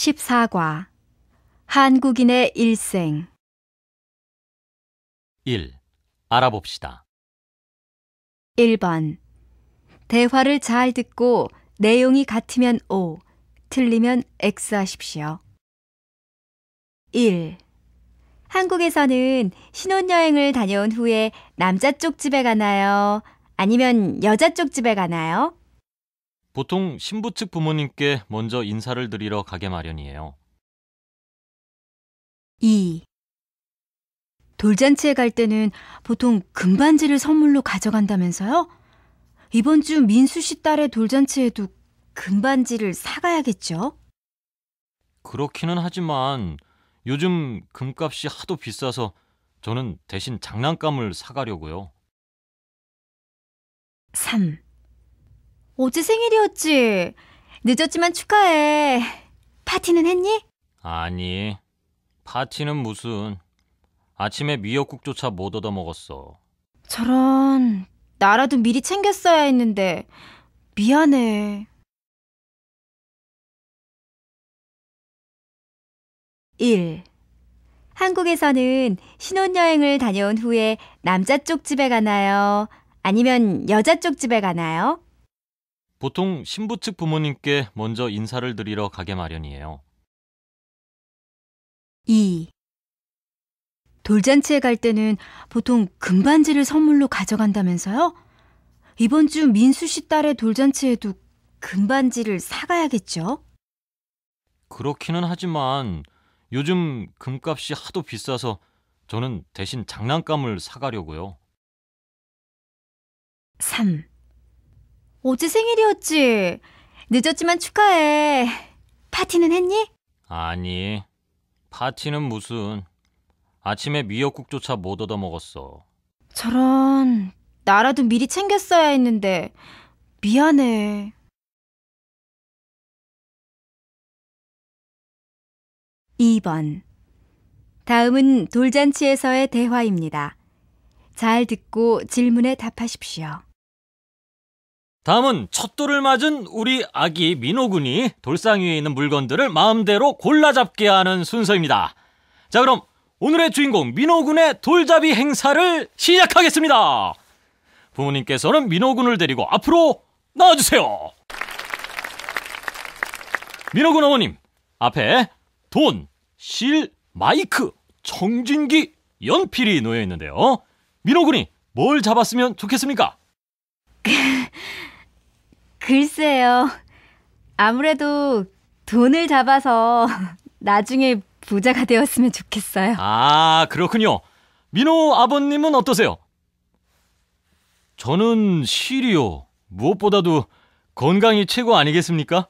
14과 한국인의 일생 1. 알아봅시다. 1번 대화를 잘 듣고 내용이 같으면 O, 틀리면 X 하십시오. 1. 한국에서는 신혼여행을 다녀온 후에 남자 쪽 집에 가나요? 아니면 여자 쪽 집에 가나요? 보통 신부 측 부모님께 먼저 인사를 드리러 가게 마련이에요. 2. 돌잔치에 갈 때는 보통 금반지를 선물로 가져간다면서요? 이번 주 민수 씨 딸의 돌잔치에도 금반지를 사가야겠죠? 그렇기는 하지만 요즘 금값이 하도 비싸서 저는 대신 장난감을 사가려고요. 3. 어제 생일이었지? 늦었지만 축하해. 파티는 했니? 아니, 파티는 무슨. 아침에 미역국조차 못 얻어먹었어. 저런, 나라도 미리 챙겼어야 했는데 미안해. 1. 한국에서는 신혼여행을 다녀온 후에 남자 쪽 집에 가나요? 아니면 여자 쪽 집에 가나요? 보통 신부 측 부모님께 먼저 인사를 드리러 가게 마련이에요. 2. 돌잔치에 갈 때는 보통 금반지를 선물로 가져간다면서요? 이번 주 민수 씨 딸의 돌잔치에도 금반지를 사가야겠죠? 그렇기는 하지만 요즘 금값이 하도 비싸서 저는 대신 장난감을 사가려고요. 3. 어제 생일이었지? 늦었지만 축하해. 파티는 했니? 아니, 파티는 무슨. 아침에 미역국조차 못 얻어먹었어. 저런, 나라도 미리 챙겼어야 했는데 미안해. 2번. 다음은 돌잔치에서의 대화입니다. 잘 듣고 질문에 답하십시오. 다음은 첫 돌을 맞은 우리 아기 민호군이 돌상 위에 있는 물건들을 마음대로 골라잡게 하는 순서입니다. 자, 그럼 오늘의 주인공 민호군의 돌잡이 행사를 시작하겠습니다. 부모님께서는 민호군을 데리고 앞으로 나와주세요. 민호군 어머님, 앞에 돈, 실, 마이크, 청진기, 연필이 놓여 있는데요. 민호군이 뭘 잡았으면 좋겠습니까? 글쎄요. 아무래도 돈을 잡아서 나중에 부자가 되었으면 좋겠어요. 아, 그렇군요. 민호 아버님은 어떠세요? 저는 실이요. 무엇보다도 건강이 최고 아니겠습니까?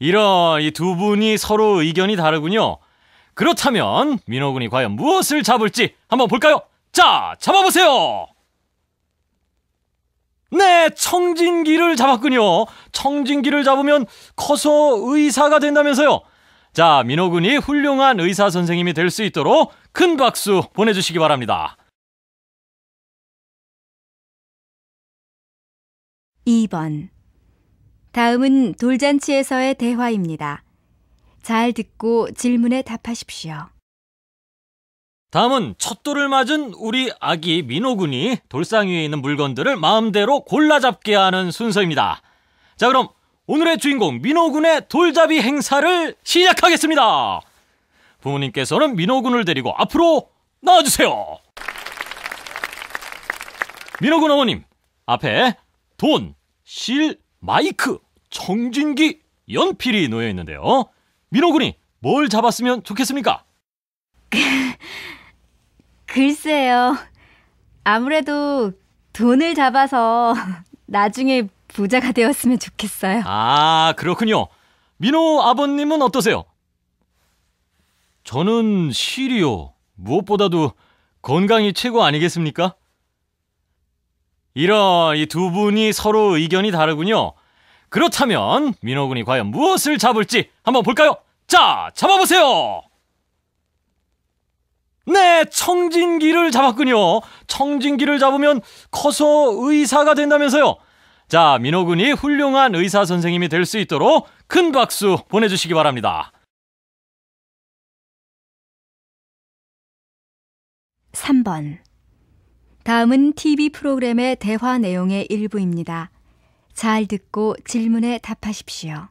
이런 이 두 분이 서로 의견이 다르군요. 그렇다면 민호군이 과연 무엇을 잡을지 한번 볼까요? 자, 잡아보세요. 네, 청진기를 잡았군요. 청진기를 잡으면 커서 의사가 된다면서요. 자, 민호군이 훌륭한 의사 선생님이 될 수 있도록 큰 박수 보내주시기 바랍니다. 2번. 다음은 돌잔치에서의 대화입니다. 잘 듣고 질문에 답하십시오. 다음은 첫 돌을 맞은 우리 아기 민호군이 돌상 위에 있는 물건들을 마음대로 골라잡게 하는 순서입니다. 자, 그럼 오늘의 주인공 민호군의 돌잡이 행사를 시작하겠습니다. 부모님께서는 민호군을 데리고 앞으로 나와주세요. 민호군 어머님, 앞에 돈, 실, 마이크, 청진기, 연필이 놓여 있는데요. 민호군이 뭘 잡았으면 좋겠습니까? 글쎄요. 아무래도 돈을 잡아서 나중에 부자가 되었으면 좋겠어요. 아, 그렇군요. 민호 아버님은 어떠세요? 저는 실이요. 무엇보다도 건강이 최고 아니겠습니까? 이런 이 두 분이 서로 의견이 다르군요. 그렇다면 민호군이 과연 무엇을 잡을지 한번 볼까요? 자, 잡아보세요. 네, 청진기를 잡았군요. 청진기를 잡으면 커서 의사가 된다면서요. 자, 민호군이 훌륭한 의사 선생님이 될 수 있도록 큰 박수 보내주시기 바랍니다. 3번. 다음은 TV 프로그램의 대화 내용의 일부입니다. 잘 듣고 질문에 답하십시오.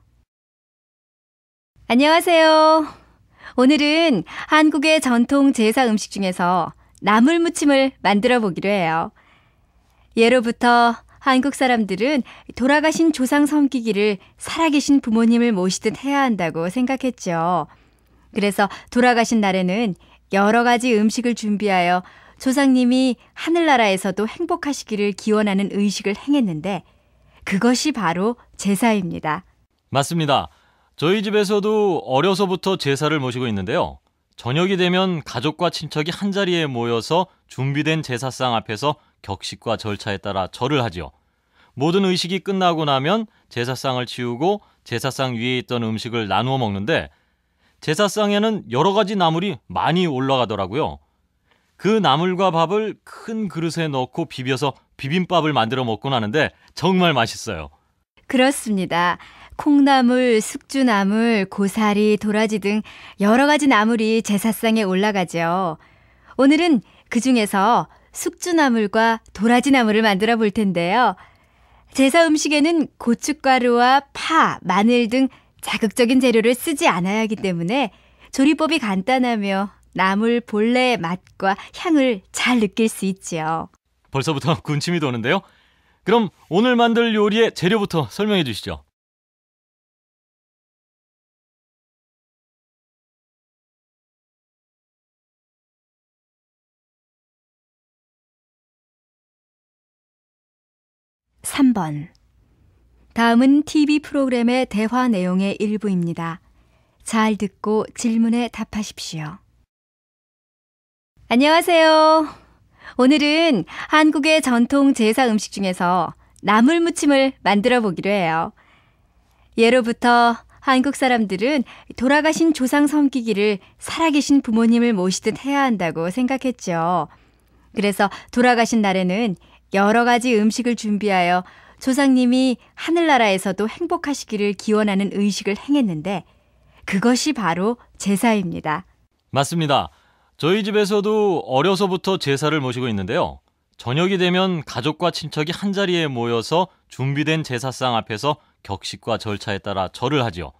안녕하세요. 오늘은 한국의 전통 제사 음식 중에서 나물무침을 만들어 보기로 해요. 예로부터 한국 사람들은 돌아가신 조상 섬기기를 살아계신 부모님을 모시듯 해야 한다고 생각했죠. 그래서 돌아가신 날에는 여러 가지 음식을 준비하여 조상님이 하늘나라에서도 행복하시기를 기원하는 의식을 행했는데 그것이 바로 제사입니다. 맞습니다. 저희 집에서도 어려서부터 제사를 모시고 있는데요. 저녁이 되면 가족과 친척이 한자리에 모여서 준비된 제사상 앞에서 격식과 절차에 따라 절을 하죠. 모든 의식이 끝나고 나면 제사상을 치우고 제사상 위에 있던 음식을 나누어 먹는데 제사상에는 여러 가지 나물이 많이 올라가더라고요. 그 나물과 밥을 큰 그릇에 넣고 비벼서 비빔밥을 만들어 먹곤 하는데 정말 맛있어요. 그렇습니다. 콩나물, 숙주나물, 고사리, 도라지 등 여러 가지 나물이 제사상에 올라가죠. 오늘은 그중에서 숙주나물과 도라지나물을 만들어 볼 텐데요. 제사 음식에는 고춧가루와 파, 마늘 등 자극적인 재료를 쓰지 않아야 하기 때문에 조리법이 간단하며 나물 본래의 맛과 향을 잘 느낄 수 있지요. 벌써부터 군침이 도는데요. 그럼 오늘 만들 요리의 재료부터 설명해 주시죠. (3번) 다음은 TV 프로그램의 대화 내용의 일부입니다. 잘 듣고 질문에 답하십시오. 안녕하세요. 오늘은 한국의 전통 제사 음식 중에서 나물무침을 만들어 보기로 해요. 예로부터 한국 사람들은 돌아가신 조상 섬기기를 살아계신 부모님을 모시듯 해야 한다고 생각했죠. 그래서 돌아가신 날에는 여러 가지 음식을 준비하여 조상님이 하늘나라에서도 행복하시기를 기원하는 의식을 행했는데 그것이 바로 제사입니다. 맞습니다. 저희 집에서도 어려서부터 제사를 모시고 있는데요. 저녁이 되면 가족과 친척이 한자리에 모여서 준비된 제사상 앞에서 격식과 절차에 따라 절을 하죠.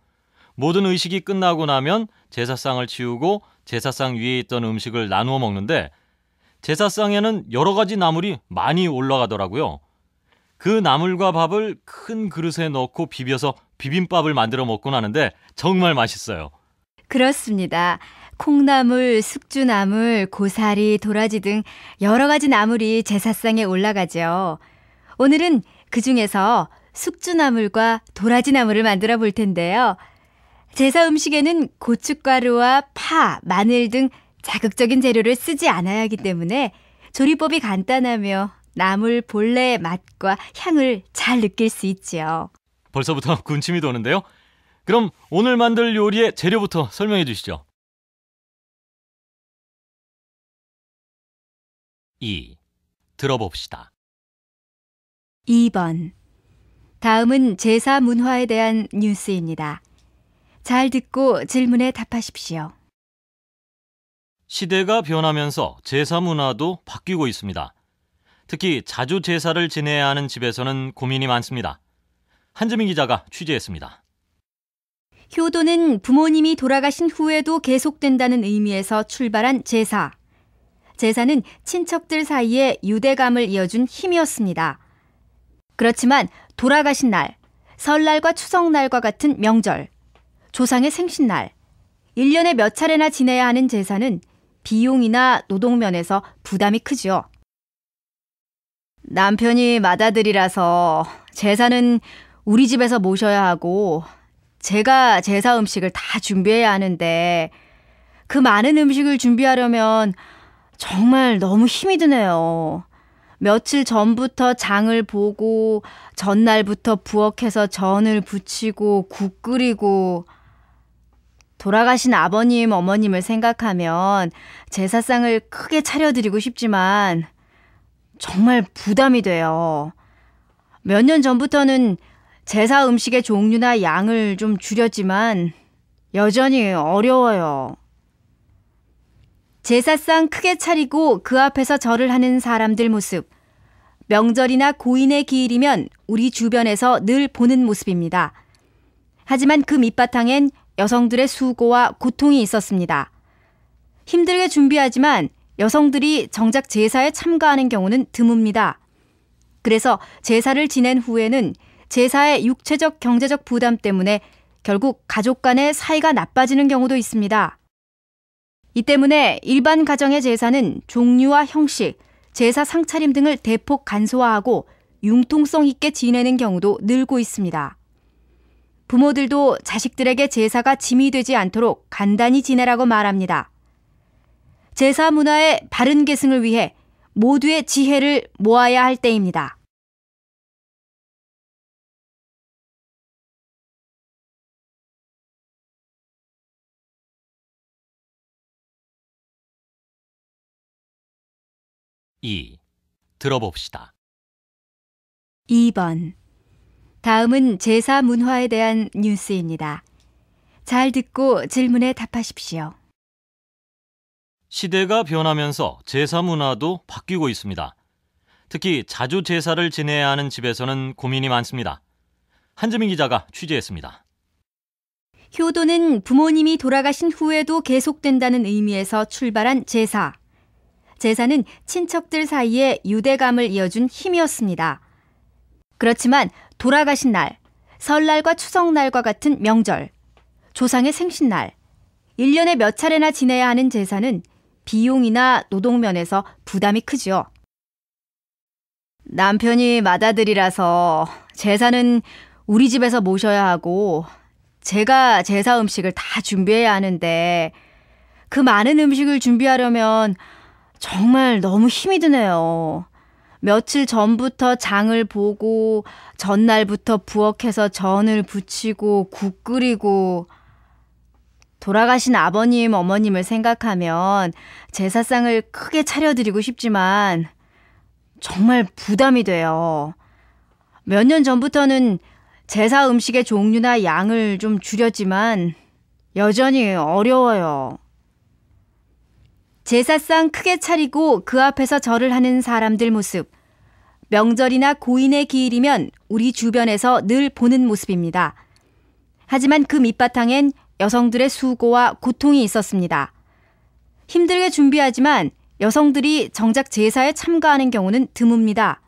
모든 의식이 끝나고 나면 제사상을 치우고 제사상 위에 있던 음식을 나누어 먹는데 제사상에는 여러 가지 나물이 많이 올라가더라고요. 그 나물과 밥을 큰 그릇에 넣고 비벼서 비빔밥을 만들어 먹곤 하는데 정말 맛있어요. 그렇습니다. 콩나물, 숙주나물, 고사리, 도라지 등 여러 가지 나물이 제사상에 올라가죠. 오늘은 그중에서 숙주나물과 도라지나물을 만들어 볼 텐데요. 제사 음식에는 고춧가루와 파, 마늘 등 자극적인 재료를 쓰지 않아야 하기 때문에 조리법이 간단하며 나물 본래의 맛과 향을 잘 느낄 수 있지요. 벌써부터 군침이 도는데요. 그럼 오늘 만들 요리의 재료부터 설명해 주시죠. 2. 들어봅시다. 2번. 다음은 제사 문화에 대한 뉴스입니다. 잘 듣고 질문에 답하십시오. 시대가 변하면서 제사 문화도 바뀌고 있습니다. 특히 자주 제사를 지내야 하는 집에서는 고민이 많습니다. 한지민 기자가 취재했습니다. 효도는 부모님이 돌아가신 후에도 계속된다는 의미에서 출발한 제사. 제사는 친척들 사이에 유대감을 이어준 힘이었습니다. 그렇지만 돌아가신 날, 설날과 추석날과 같은 명절, 조상의 생신날, 1년에 몇 차례나 지내야 하는 제사는 비용이나 노동면에서 부담이 크죠. 남편이 맏아들이라서 제사는 우리 집에서 모셔야 하고 제가 제사 음식을 다 준비해야 하는데 그 많은 음식을 준비하려면 정말 너무 힘이 드네요. 며칠 전부터 장을 보고 전날부터 부엌에서 전을 부치고 국 끓이고 돌아가신 아버님, 어머님을 생각하면 제사상을 크게 차려드리고 싶지만 정말 부담이 돼요. 몇 년 전부터는 제사 음식의 종류나 양을 좀 줄였지만 여전히 어려워요. 제사상 크게 차리고 그 앞에서 절을 하는 사람들 모습. 명절이나 고인의 기일이면 우리 주변에서 늘 보는 모습입니다. 하지만 그 밑바탕엔 여성들의 수고와 고통이 있었습니다. 힘들게 준비하지만 여성들이 정작 제사에 참가하는 경우는 드뭅니다. 그래서 제사를 지낸 후에는 제사의 육체적 경제적 부담 때문에 결국 가족 간의 사이가 나빠지는 경우도 있습니다. 이 때문에 일반 가정의 제사는 종류와 형식, 제사 상차림 등을 대폭 간소화하고 융통성 있게 지내는 경우도 늘고 있습니다. 부모들도 자식들에게 제사가 짐이 되지 않도록 간단히 지내라고 말합니다. 제사 문화의 바른 계승을 위해 모두의 지혜를 모아야 할 때입니다. 들어봅시다. 2번. 다음은 제사 문화에 대한 뉴스입니다. 잘 듣고 질문에 답하십시오. 시대가 변하면서 제사 문화도 바뀌고 있습니다. 특히 자주 제사를 지내야 하는 집에서는 고민이 많습니다. 한지민 기자가 취재했습니다. 효도는 부모님이 돌아가신 후에도 계속된다는 의미에서 출발한 제사. 제사는 친척들 사이에 유대감을 이어준 힘이었습니다. 그렇지만 돌아가신 날, 설날과 추석날과 같은 명절, 조상의 생신날, 1년에 몇 차례나 지내야 하는 제사는 비용이나 노동면에서 부담이 크죠. 남편이 맏아들이라서 제사는 우리 집에서 모셔야 하고 제가 제사 음식을 다 준비해야 하는데 그 많은 음식을 준비하려면 정말 너무 힘이 드네요. 며칠 전부터 장을 보고 전날부터 부엌에서 전을 부치고 국 끓이고 돌아가신 아버님, 어머님을 생각하면 제사상을 크게 차려드리고 싶지만 정말 부담이 돼요. 몇 년 전부터는 제사 음식의 종류나 양을 좀 줄였지만 여전히 어려워요. 제사상 크게 차리고 그 앞에서 절을 하는 사람들 모습. 명절이나 고인의 기일이면 우리 주변에서 늘 보는 모습입니다. 하지만 그 밑바탕엔 여성들의 수고와 고통이 있었습니다. 힘들게 준비하지만 여성들이 정작 제사에 참가하는 경우는 드뭅니다.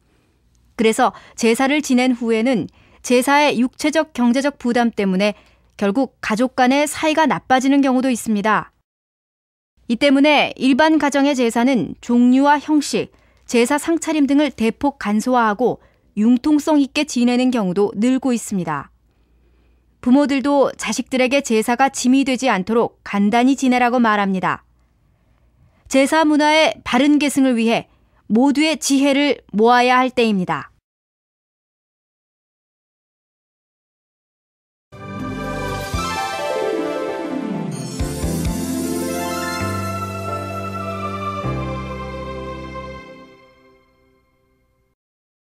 그래서 제사를 지낸 후에는 제사의 육체적 경제적 부담 때문에 결국 가족 간의 사이가 나빠지는 경우도 있습니다. 이 때문에 일반 가정의 제사는 종류와 형식, 제사 상차림 등을 대폭 간소화하고 융통성 있게 지내는 경우도 늘고 있습니다. 부모들도 자식들에게 제사가 짐이 되지 않도록 간단히 지내라고 말합니다. 제사 문화의 바른 계승을 위해 모두의 지혜를 모아야 할 때입니다.